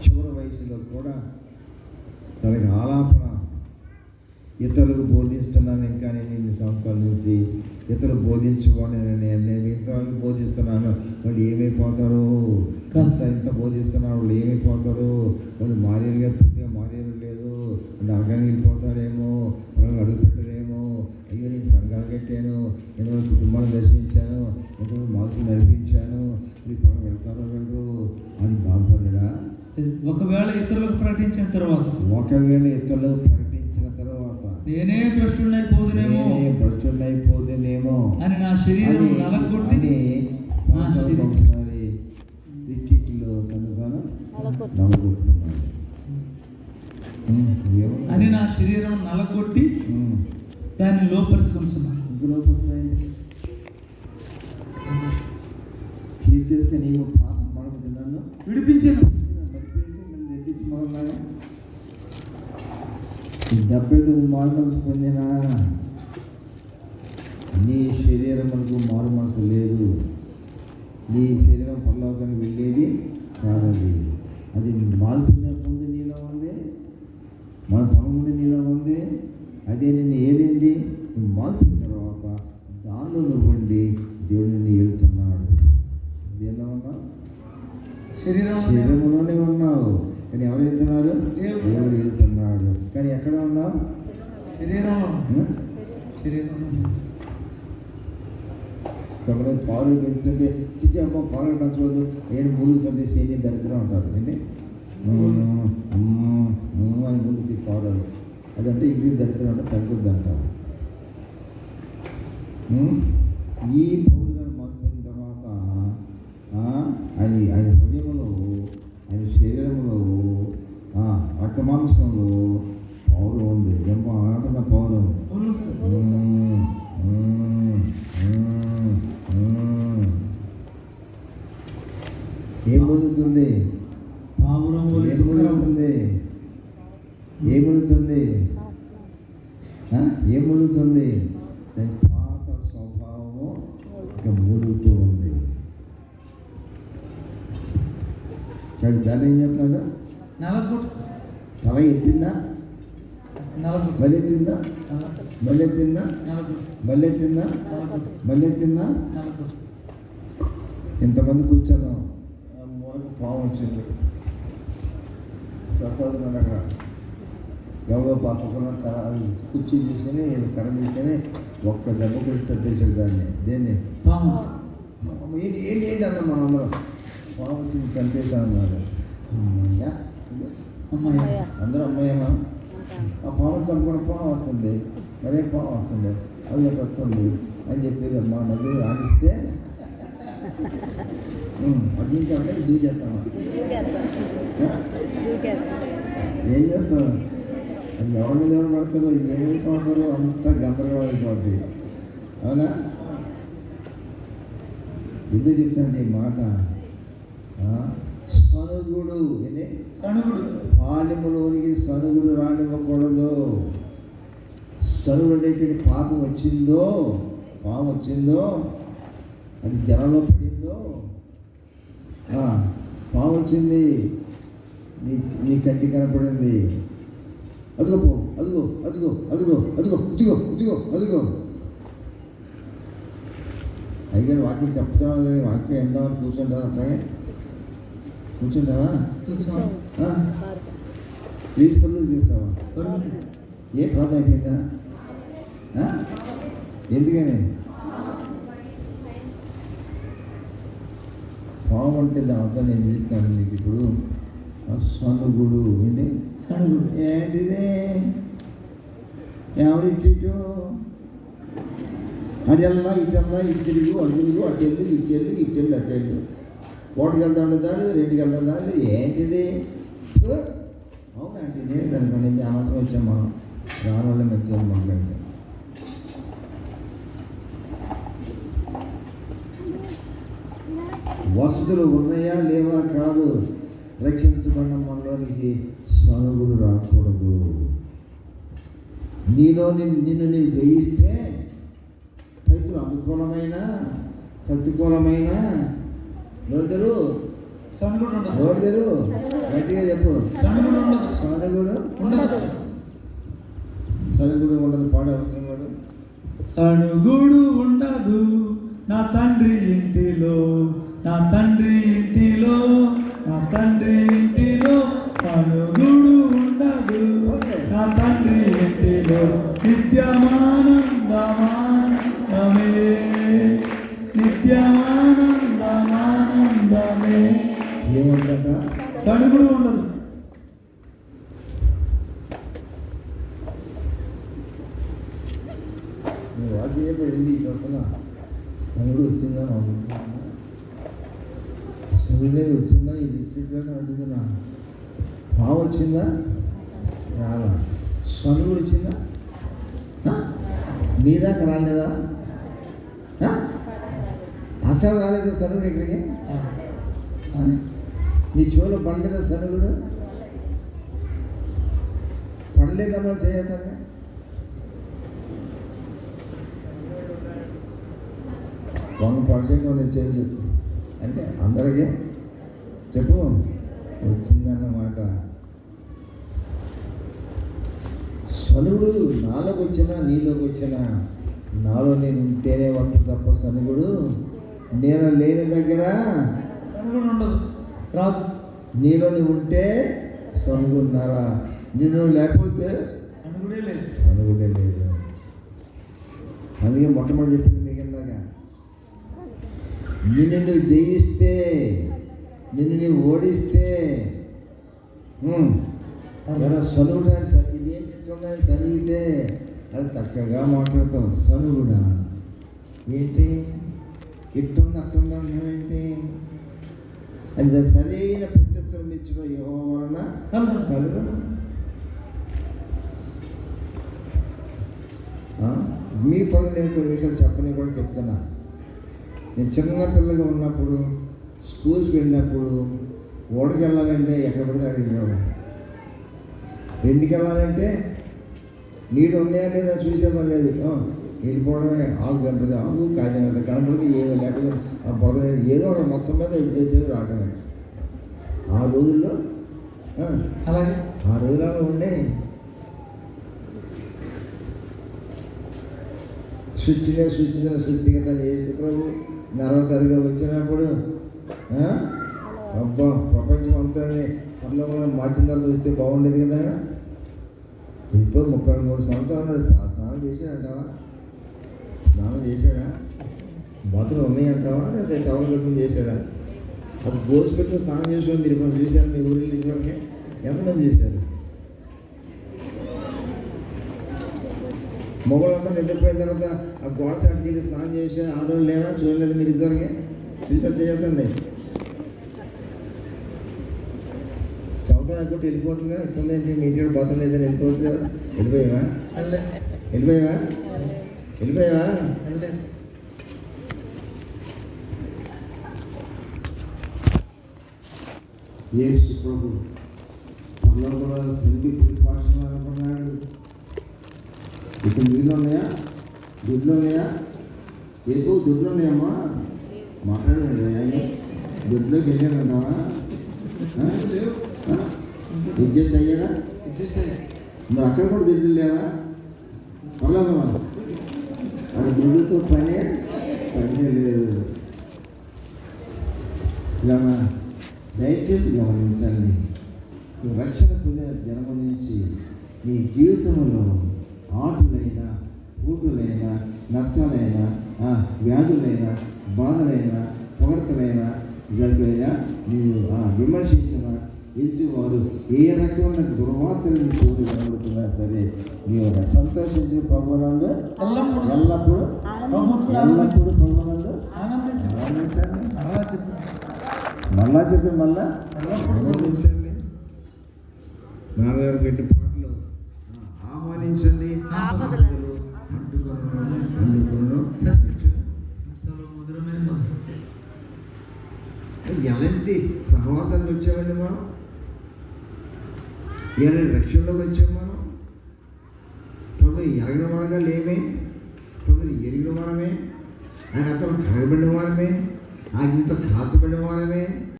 చివరి వయసులో కూడా తనకి ఆలాపన, ఇతరులకు బోధిస్తున్నాను. ఇంకా నేను ఇన్ని సంవత్సరాల నుంచి ఇతరులు బోధించుకోండి, నేను ఇతరులకు బోధిస్తున్నాను, వాళ్ళు ఏమైపోతారు, ఇంత బోధిస్తున్నారు, వాళ్ళు ఏమైపోతారు, వాళ్ళు మారేలుగా పూర్తిగా మారేలు లేదు, నరకానికి వెళ్ళిపోతారేమో, వాళ్ళని అడుగు పెట్టరేమో, అయ్యో నేను సంఘాలు కట్టాను, ఎంతమంది కుటుంబాలు దర్శించాను, ఎంతమంది మార్పులు నడిపించాను, ఈ పొలం వెళ్తారో వెళ్ళరు అని బాధపడ్డా. ఒకవేళ ఇతరులకు ప్రకటించిన తర్వాత నేనే భ్రష్టుడైపోదునేమో అని నా శరీరం నలగొట్టి ఒకసారి రిట్రీట్లో తను నలగొట్టుకున్నాడు అని నా శరీరం నలగొట్టి దాన్ని లోపరుచుకుంటున్నాను. ఇంక లోపరుచున్నాయండి చేస్తే నీవు పాపం మనం తిన్నాను విడిపించాను. రెడ్డించి మొదలలాగా 79 మారు మనసు పొందినా నీ శరీరమునకు మారు మనసు లేదు. నీ శరీరం పరలోకానికి వెళ్ళేది కాదది. అది మారు పొందిన ముందు నీలో ఉంది, మన పొందముందు నీలో ఉంది. అదే నిన్ను ఏలింది. నువ్వు మారు పొందిన తర్వాత దానిలో నువ్వు ఉండి దేవుడు నిన్ను ఏలుతున్నాడు. దేనిలో ఉన్నావు? శరీరంలోనే ఉన్నావు, కానీ ఎవరు వెళ్తున్నారు? దేవుడు వెళ్తున్నాడు. కానీ ఎక్కడ ఉన్నావు? కొంతమంది పాలు పెంచుతుంటే చిచ్చి అమ్మ పాలు పెంచవద్దు, ఏడు మూలుగుతుంటే సేని దరిద్రం అంటారు. ఏంటి అని మూలుగుతుంది పాలు, అదంటే ఇంటికి దరిద్రం అంటే పెంచొద్దు అంటారు. ఈ పౌరు గారు మారిపోయిన తర్వాత ఆయన హృదయంలో, ఆయన శరీరంలో, రక్త మాంసంలో పౌరు ఉంది. ఏమో ఆటన పౌరు ఏం పొందుతుంది? ఏములుతుంది? దాని పాత స్వభావము ఇక మూలుగుతూ ఉంది. దాన్ని ఏం చెప్తాడు? తల ఎత్తిందా? బలెత్తిందా? ఇంతమంది కూర్చున్నాం, మూలకు పాము వచ్చింది. ప్రసాదం అక్కడ ఎవరో పక్కన కుర్చీ తీసుకొని ఏదో కర్ర తీసుకొని ఒక్క దెబ్బ కొట్టి చంపేశాడు దాన్ని. దేన్ని? ఏంటి అన్న మనం అందరం పాము తిని చంపేశామన్నారు. అందరూ అమ్మాయేమా? ఆ పాము చంపుకున్న పాము వస్తుంది, మరే పాము వస్తుంది, అది ఒకటి వస్తుంది అని చెప్పేది అమ్మా మధ్యలో రాణిస్తే అటు నుంచి అంటే దూకేస్తామా? ఏం చేస్తాం? అది ఎవరి మీద ఎవరు పడతారో, ఏమైపోతారో అంత గందరగోళం అయిపోద్ది. అవునా? ఎందుకు చెప్తాండి ఈ మాట? సనుగుడు పాలెములోనికి సనుగుడు రానివ్వకూడదు. సనుగుడు అనేటువంటి పాపం వచ్చిందో అది జనంలో పడిందో, పాము వచ్చింది, నీ కంటి కనపడింది, అదిగో అదిగో అదిగో అదిగో అదిగో ఇదిగో ఇదిగో అదిగో. అయ్యారు వాక్యం చెప్తున్నాను, కానీ వాక్యం ఎందామని కూర్చుంటాను. అట్లాగే కూర్చుంటావా? ప్లీజ్ పనులు తీస్తావా? ఏ ప్రాంతం అయిపోయిందా? ఎందుకని? పాము అంటే దాని అర్థం నేను చెప్తాను మీకు ఇప్పుడు. సనుగుడు ఏంటి? ఏంటిది? ఎవరిటు అటెల్లా ఇటెల్లా ఇటు తిరుగు అటు తిరుగు అటెళ్ళు ఇటెళ్ళు అటెళ్ళు. ఒకటికి వెళ్తా ఉండేదాన్ని, రెండుకి వెళ్తా ఉండాలి. ఏంటిది? అవునంటే నేను దానికి అనేది అనవసరం వచ్చాం మనం, రాని వల్ల మెచ్చాము మాట్లాడితే. వసతులు ఉన్నాయా లేవా కాదు, రక్షించబడిన మనలోనికి సనుగుడు రాకూడదు. నిన్ను నీవు జయిస్తే ప్రతికూలమైన నోదరు సనుగుడు ఉండదు. నోరు తెరు, గట్టిగా చెప్పు. సనుగుడు ఉండదు. సనుగుడు ఉండదు. సనుగుడు ఉండదు. పాడే అవసరం వాడు. సనుగుడు ఉండదు నా తండ్రి ఇంటిలో, నా తండ్రి ఇంటిలో, నా తండ్రి ఇంటిలో సనుగుడు ఉండదు నా తండ్రి ఇంటిలో. నిత్యమానందమానందమే, నిత్యమానందమానందమే. ఏముందట? సనుగుడు ఉండదు. నువ్వు వాక్యం చెప్పండి. వస్తున్నా సనుగుడు వచ్చిందని అనుకుంటున్నా. సనుగుడు అనేది వచ్చిందా? ఈ రిట్రీట్లోనే అడుగుతున్నా. పాము వచ్చిందా? రాలా. సనుగుడు వచ్చిందా? నీ దాకా రాలేదా? అసలు రాలేదా సనుగుడు ఇక్కడికి? నీ చెవులో పడలేదా సనుగుడు? పడలేదన్నా చేయతానే. వన్ పర్సెంట్ ఉన్న చేతులు అంటే అందరికీ చెప్పు వచ్చిందన్నమాట. సనుగుడు నాలోకి వచ్చినా నీలోకి వచ్చినా నాలో నేను ఉంటేనే వస్తుంది తప్ప సనుగుడు నేను లేని దగ్గర సనుగుడు ఉండదు, రాదు. నీలో నువ్వు ఉంటే సనుగున్నారా? నేను లేకపోతే సనుగుడే లేదు. సనుగుడే లేదు. అందుకే మొట్టమొదటి చెప్పింది మీకు ఇందాక, నిన్ను నువ్వు జయిస్తే, నిన్ను నువ్వు ఓడిస్తే ఎవరైనా సనుగుడానికి ఇదేంటి ఇట్టుందని సనిగితే అది చక్కగా మాట్లాడతావు. సనుగుడా ఏంటి? ఇట్టుంది అట్టుంది అంటున్నావు ఏంటి? అది సరైన ప్రత్యుత్తరం ఇచ్చడం యెహోవా వలన కలుగును. మీ పనులు నేను కొన్ని విషయాలు చెప్పని కూడా చెప్తున్నా. నేను చిన్న పిల్లగా ఉన్నప్పుడు స్కూల్స్కి వెళ్ళినప్పుడు ఓడకి వెళ్ళాలంటే ఎక్కడ పడితే అక్కడ వెళ్ళేవాడు. రెండుకి వెళ్ళాలంటే నీడు ఉన్నాయా లేదా చూసేవాళ్ళు లేదు. వెళ్ళిపోవడమే. ఆగు కనపడితే ఆగు, కాదు కనపడితే ఏమీ లేకపోతే ఆ బొదలేదు ఏదో ఒక మొత్తం మీద ఇచ్చేసి రావటమే. ఆ రోజుల్లో అలాగే ఆ రోజులలో ఉండే సృష్టించిన సృష్టిగత యేసు ప్రభు నరవతరిగా వచ్చినప్పుడు అబ్బా ప్రపంచం అంతా పర్లోకంలో మార్చిన తర్వాత వస్తే బాగుండేది కదా. ఇప్పుడు 33 సంవత్సరాలు స్నానం చేశాడంటావా? స్నానం చేశాడా? బాతులు ఉన్నాయంటావా? లేదా టవల్ కట్టుకుని చేశాడా? అది గోసు పెట్టుకుని స్నానం చేసాడు. మీరు ఇప్పుడు చూశారు మీ ఊరిలో ఇదివరకే? ఎంతమంది చేశారు? మొగలంతా నిద్రపోయిన తర్వాత ఆ గోడ సాటికి వెళ్ళి స్నానం చేసి ఆడవాళ్ళు లేరా? చూడలేదు మీరు ఇదివరకే? చూసినట్టు చేయొద్దండి. సంవత్సరాలు కొట్టి వెళ్ళిపోవచ్చుగా. ఇట్టుందేంటి మీ ఇంటి బాత్రూమ్ లేదని వెళ్ళిపోవచ్చు కదా. వెళ్ళిపోయావా? వెళ్ళిపోయావా? వెళ్ళిపోయావా? యేసు ప్రభు పరలోకంలో పెళ్లి భాషలు అనుకున్నాడు. ఇక్కడ నీళ్ళు ఉన్నాయా? దుడ్లు ఉన్నాయా? ఎక్కువ దుడ్లు ఉన్నాయమ్మా? మాట్లాడండి. దుడ్లోకి వెళ్ళానంటావా? అడ్జస్ట్ అయ్యారా? మరి అక్కడ కూడా దుడ్లు లేవా? పరలోకమా? అక్కడ దుడ్డుతో పని లేదు. ఇలా దయచేసి గమనించండి. ఈ రక్షణ పొందిన జన్మ నుంచి నీ జీవితంలో ఆటులైనా, పూటులైనా, నష్టాలైనా, వ్యాధులైనా, బాధలైనా, పొగడతలైనా, గడిపైనా నీవు విమర్శించిన ఎదుటివారు ఏ రకమైన దుర్వార్తలను చోటు కనబడుతున్నా సరే నీవు సంతోషించి ప్రభునందు ఎల్లప్పుడూ ప్రభునందు ఆనందించండి. మళ్ళా ఆనందించండి. నాన్నగారు పెట్టి పాటలు ఆహ్వానించండి. ఎలాంటి సహవాసానికి వచ్చామండి మనం? ఎలాంటి రక్షణలోకి వచ్చాము మనం? ప్రభుని ఎరగిన వారుగా లేమే. ప్రభుని ఎరిగిన వారమే. ఆయన అతను కలగబడిన వారమే. ఆ జీవితం కాల్చబడిన వారమే.